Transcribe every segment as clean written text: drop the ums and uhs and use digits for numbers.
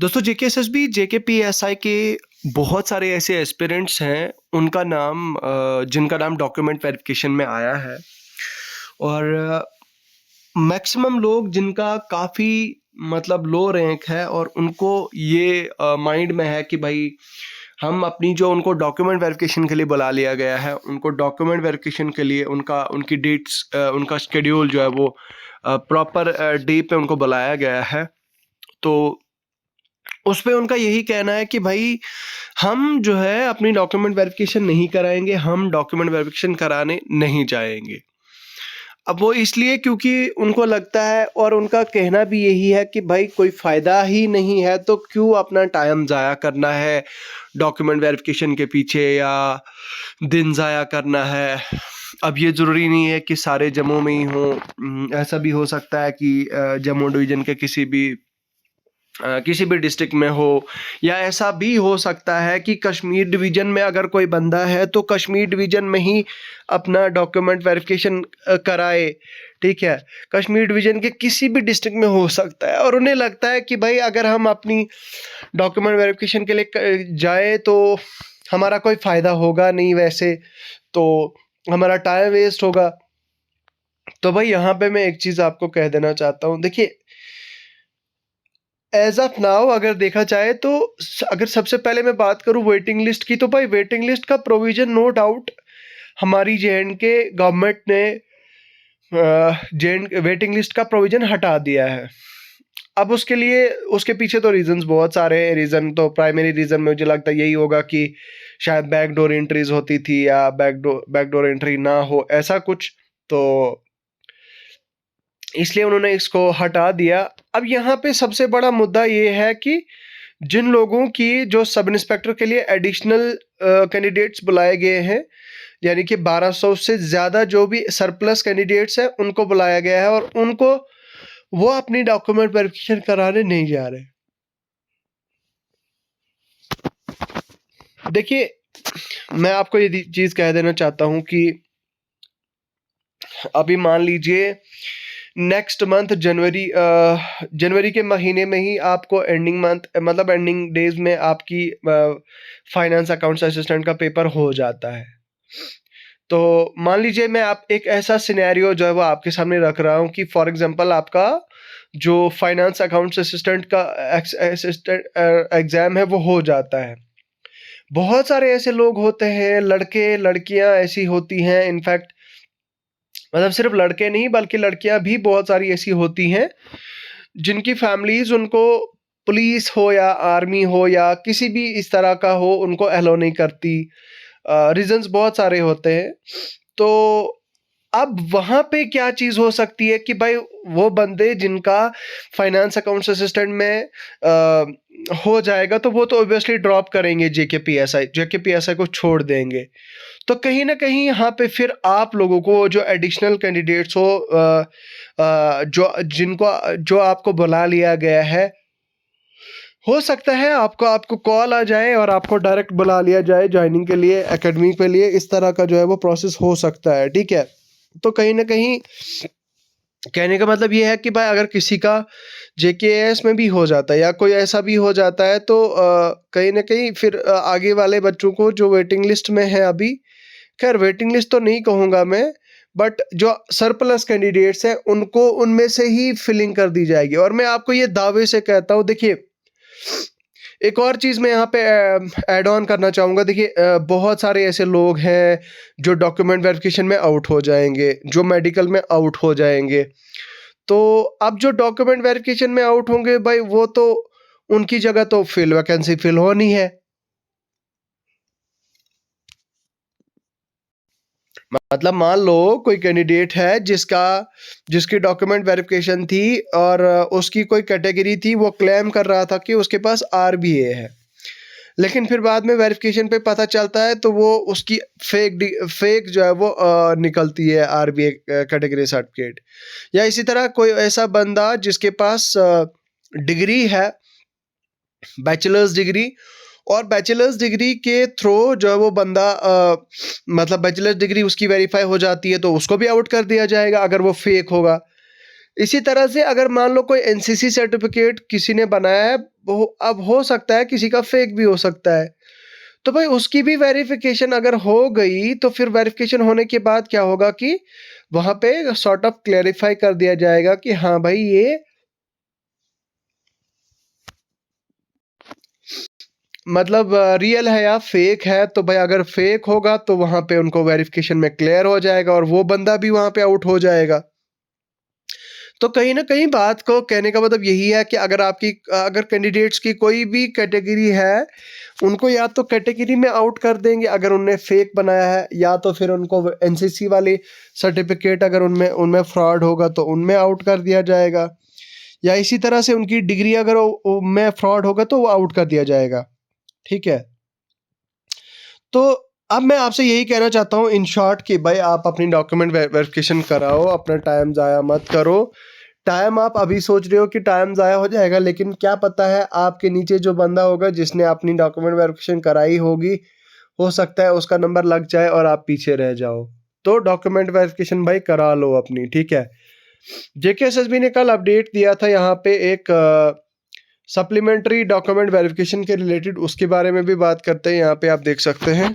दोस्तों जेकेएसएसबी जेकेपीएसआई के बहुत सारे ऐसे एस्पिरेंट्स हैं जिनका नाम डॉक्यूमेंट वेरिफिकेशन में आया है और मैक्सिमम लोग जिनका काफ़ी मतलब लो रैंक है और उनको ये माइंड में है कि भाई हम अपनी जो उनको डॉक्यूमेंट वेरिफिकेशन के लिए बुला लिया गया है, उनको डॉक्यूमेंट वेरिफिकेशन के लिए उनकी डेट्स उनका शेड्यूल जो है वो प्रॉपर डे पे उनको बुलाया गया है। तो उस पे उनका यही कहना है कि भाई हम जो है अपनी डॉक्यूमेंट वेरिफिकेशन नहीं कराएंगे, हम डॉक्यूमेंट वेरिफिकेशन कराने नहीं जाएंगे। अब वो इसलिए क्योंकि उनको लगता है और उनका कहना भी यही है कि भाई कोई फ़ायदा ही नहीं है तो क्यों अपना टाइम ज़ाया करना है डॉक्यूमेंट वेरिफिकेशन के पीछे या दिन ज़ाया करना है। अब ये ज़रूरी नहीं है कि सारे जम्मू में ही हों, ऐसा भी हो सकता है कि जम्मू डिवीज़न के किसी भी डिस्ट्रिक्ट में हो, या ऐसा भी हो सकता है कि कश्मीर डिवीज़न में अगर कोई बंदा है तो कश्मीर डिवीज़न में ही अपना डॉक्यूमेंट वेरिफिकेशन कराए। ठीक है, कश्मीर डिवीज़न के किसी भी डिस्ट्रिक्ट में हो सकता है और उन्हें लगता है कि भाई अगर हम अपनी डॉक्यूमेंट वेरिफिकेशन के लिए जाए तो हमारा कोई फ़ायदा होगा नहीं, वैसे तो हमारा टाइम वेस्ट होगा। तो भाई यहाँ पे मैं एक चीज़ आपको कह देना चाहता हूँ, देखिए एज ऑफ नाउ अगर देखा जाए तो अगर सबसे पहले मैं बात करूं वेटिंग लिस्ट की, तो भाई वेटिंग लिस्ट का प्रोविज़न नो डाउट हमारी जे.एंड.के गवर्नमेंट ने वेटिंग लिस्ट का प्रोविज़न हटा दिया है। अब उसके पीछे तो रीजंस बहुत सारे हैं। रीज़न तो प्राइमरी रीज़न मुझे लगता है यही होगा कि शायद बैकडोर एंट्रीज होती थी या बैकडोर एंट्री ना हो, ऐसा कुछ, तो इसलिए उन्होंने इसको हटा दिया। अब यहाँ पे सबसे बड़ा मुद्दा ये है कि जिन लोगों की जो सब इंस्पेक्टर के लिए एडिशनल कैंडिडेट्स बुलाए गए हैं, यानी कि 1200 से ज़्यादा जो भी सरप्लस कैंडिडेट्स हैं उनको बुलाया गया है और उनको वो अपनी डॉक्यूमेंट वेरिफिकेशन कराने नहीं जा रहे। देखिए मैं आपको ये चीज़ कह देना चाहता हूँ कि अभी मान लीजिए नेक्स्ट मंथ जनवरी के महीने में ही आपको एंडिंग डेज में आपकी फाइनेंस अकाउंट्स असिस्टेंट का पेपर हो जाता है। तो मान लीजिए मैं आप एक ऐसा सिनेरियो जो है वो आपके सामने रख रहा हूँ कि फॉर एग्जांपल आपका जो फाइनेंस अकाउंट्स असिस्टेंट का एग्ज़ाम है वो हो जाता है। बहुत सारे ऐसे लोग होते हैं, लड़के लड़कियां ऐसी होती हैं, इनफैक्ट मतलब सिर्फ लड़के नहीं बल्कि लड़कियां भी बहुत सारी ऐसी होती हैं जिनकी फैमिलीज उनको पुलिस हो या आर्मी हो या किसी भी इस तरह का हो उनको अलाउ नहीं करती। रीजंस बहुत सारे होते हैं। तो अब वहाँ पे क्या चीज़ हो सकती है कि भाई वो बंदे जिनका फाइनेंस अकाउंट्स असिस्टेंट में हो जाएगा तो वो तो ऑब्वियसली ड्रॉप करेंगे, जेकेपीएसआई को छोड़ देंगे। तो कहीं ना कहीं यहाँ पे फिर आप लोगों को जो एडिशनल कैंडिडेट्स जो आपको बुला लिया गया है, हो सकता है आपको कॉल आ जाए और आपको डायरेक्ट बुला लिया जाए ज्वाइनिंग के लिए एकेडमी के लिए। इस तरह का जो है वो प्रोसेस हो सकता है। ठीक है, तो कहीं ना कहीं कहने का मतलब ये है कि भाई अगर किसी का जेकेएस में भी हो जाता है या कोई ऐसा भी हो जाता है तो कहीं ना कहीं फिर आगे वाले बच्चों को जो वेटिंग लिस्ट में है अभी, खैर वेटिंग लिस्ट तो नहीं कहूँगा मैं, बट जो सरप्लस कैंडिडेट्स हैं उनको उनमें से ही फिलिंग कर दी जाएगी। और मैं आपको ये दावे से कहता हूँ, देखिए एक और चीज़ मैं यहाँ पे ऐड ऑन करना चाहूँगा। देखिए बहुत सारे ऐसे लोग हैं जो डॉक्यूमेंट वेरिफिकेशन में आउट हो जाएंगे, जो मेडिकल में आउट हो जाएंगे। तो अब जो डॉक्यूमेंट वेरिफिकेशन में आउट होंगे भाई वो तो उनकी जगह तो वैकेंसी फिल होनी है। मतलब मान लो कोई कैंडिडेट है जिसकी डॉक्यूमेंट वेरिफिकेशन थी और उसकी कोई कैटेगरी थी, वो क्लेम कर रहा था कि उसके पास आरबीए है, लेकिन फिर बाद में वेरिफिकेशन पे पता चलता है तो वो उसकी फेक जो है वो निकलती है आरबीए कैटेगरी सर्टिफिकेट। या इसी तरह कोई ऐसा बंदा जिसके पास डिग्री है, बैचलर्स डिग्री, और बैचलर्स डिग्री के थ्रू जो है वो बंदा मतलब बैचलर्स डिग्री उसकी वेरीफाई हो जाती है तो उसको भी आउट कर दिया जाएगा अगर वो फेक होगा। इसी तरह से अगर मान लो कोई एनसीसी सर्टिफिकेट किसी ने बनाया है, वो अब हो सकता है किसी का फेक भी हो सकता है, तो भाई उसकी भी वेरिफिकेशन अगर हो गई तो फिर वेरिफिकेशन होने के बाद क्या होगा कि वहां पे सॉर्ट ऑफ क्लेरिफाई कर दिया जाएगा कि हाँ भाई ये मतलब रियल है या फेक है। तो भाई अगर फेक होगा तो वहां पे उनको वेरिफिकेशन में क्लियर हो जाएगा और वो बंदा भी वहां पे आउट हो जाएगा। तो कहीं ना कहीं बात को कहने का मतलब यही है कि अगर कैंडिडेट्स की कोई भी कैटेगरी है, उनको या तो कैटेगरी में आउट कर देंगे अगर उनने फेक बनाया है, या तो फिर उनको एनसीसी वाली सर्टिफिकेट अगर उनमें उनमें फ्रॉड होगा तो उनमें आउट कर दिया जाएगा, या इसी तरह से उनकी डिग्री अगर में फ्रॉड होगा तो वो आउट कर दिया जाएगा। ठीक है। तो अब मैं आपसे यही कहना चाहता हूँ इन शॉर्ट कि भाई आप अपनी डॉक्यूमेंट वेरिफिकेशन कराओ, अपना टाइम ज़ाया मत करो। टाइम आप अभी सोच रहे हो कि टाइम ज़ाया हो जाएगा, लेकिन क्या पता है आपके नीचे जो बंदा होगा जिसने अपनी डॉक्यूमेंट वेरिफिकेशन कराई होगी, हो सकता है उसका नंबर लग जाए और आप पीछे रह जाओ। तो डॉक्यूमेंट वेरिफिकेशन भाई करा लो अपनी। ठीक है। जेकेएसएसबी ने कल अपडेट दिया था यहाँ पे एक सप्लीमेंट्री डॉक्यूमेंट वेरिफिकेशन के रिलेटेड, उसके बारे में भी बात करते हैं। यहाँ पे आप देख सकते हैं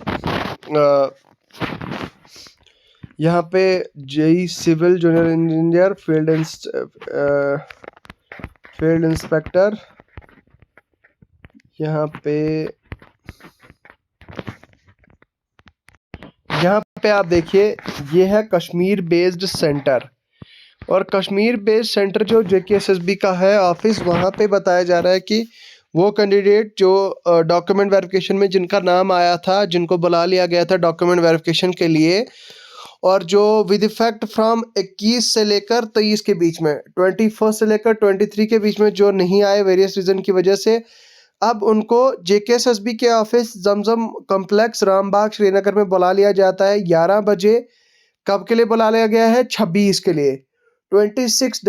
यहाँ पे JE civil junior engineer field inspector, यहाँ पे आप देखिए ये है कश्मीर बेस्ड सेंटर, और कश्मीर बेस्ड सेंटर जो जेकेएसएसबी का है ऑफिस, वहाँ पे बताया जा रहा है कि वो कैंडिडेट जो डॉक्यूमेंट वेरिफिकेशन में जिनका नाम आया था, जिनको बुला लिया गया था डॉक्यूमेंट वेरिफिकेशन के लिए, और जो विद इफेक्ट फ्रॉम 21 से लेकर 23 के बीच में, 21 से लेकर 23 के बीच में जो नहीं आए वेरियस रीज़न की वजह से, अब उनको जेकेएसएसबी के ऑफिस जमजम कॉम्प्लेक्स रामबाग श्रीनगर में बुला लिया जाता है 11 बजे। कब के लिए बुला लिया गया है? 26 के लिए, 26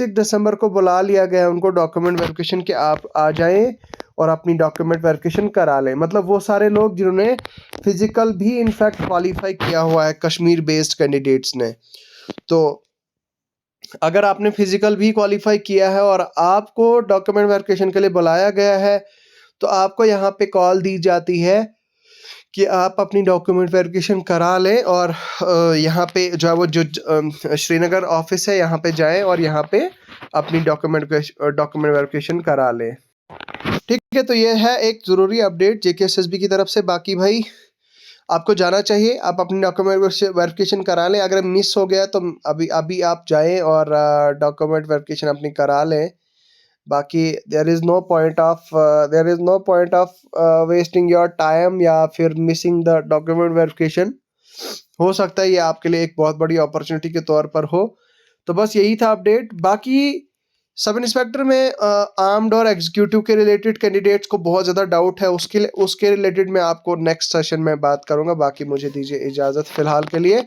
दिसंबर को बुला लिया गया है उनको डॉक्यूमेंट वेरिफिकेशन के आप आ जाएं और अपनी डॉक्यूमेंट वेरिफिकेशन करा लें। मतलब वो सारे लोग जिन्होंने फिजिकल भी इनफैक्ट क्वालिफाई किया हुआ है कश्मीर बेस्ड कैंडिडेट्स ने। तो अगर आपने फिजिकल भी क्वालिफाई किया है और आपको डॉक्यूमेंट वेरिफिकेशन के लिए बुलाया गया है, तो आपको यहाँ पे कॉल दी जाती है कि आप अपनी डॉक्यूमेंट वेरिफिकेशन करा लें और यहाँ पे जो है वो जो श्रीनगर ऑफिस है यहाँ पे जाएं और यहाँ पे अपनी डॉक्यूमेंट वेरिफिकेशन करा लें। ठीक है। तो ये है एक ज़रूरी अपडेट जेकेएसएसबी की तरफ से। बाकी भाई आपको जाना चाहिए, आप अपनी डॉक्यूमेंट वेरिफिकेशन करा लें। अगर मिस हो गया तो अभी आप जाएं और डॉक्यूमेंट वेरिफिकेशन अपनी करा लें। बाकी there is no point of wasting your time या फिर मिसिंग द डॉक्यूमेंट वेरिफिकेशन। हो सकता है ये आपके लिए एक बहुत बड़ी अपॉर्चुनिटी के तौर पर हो। तो बस यही था अपडेट। बाकी सब इंस्पेक्टर में आर्म्ड और एग्जीक्यूटिव के रिलेटेड कैंडिडेट्स को बहुत ज़्यादा डाउट है, उसके रिलेटेड मैं आपको नेक्स्ट सेशन में बात करूँगा। बाकी मुझे दीजिए इजाज़त फ़िलहाल के लिए।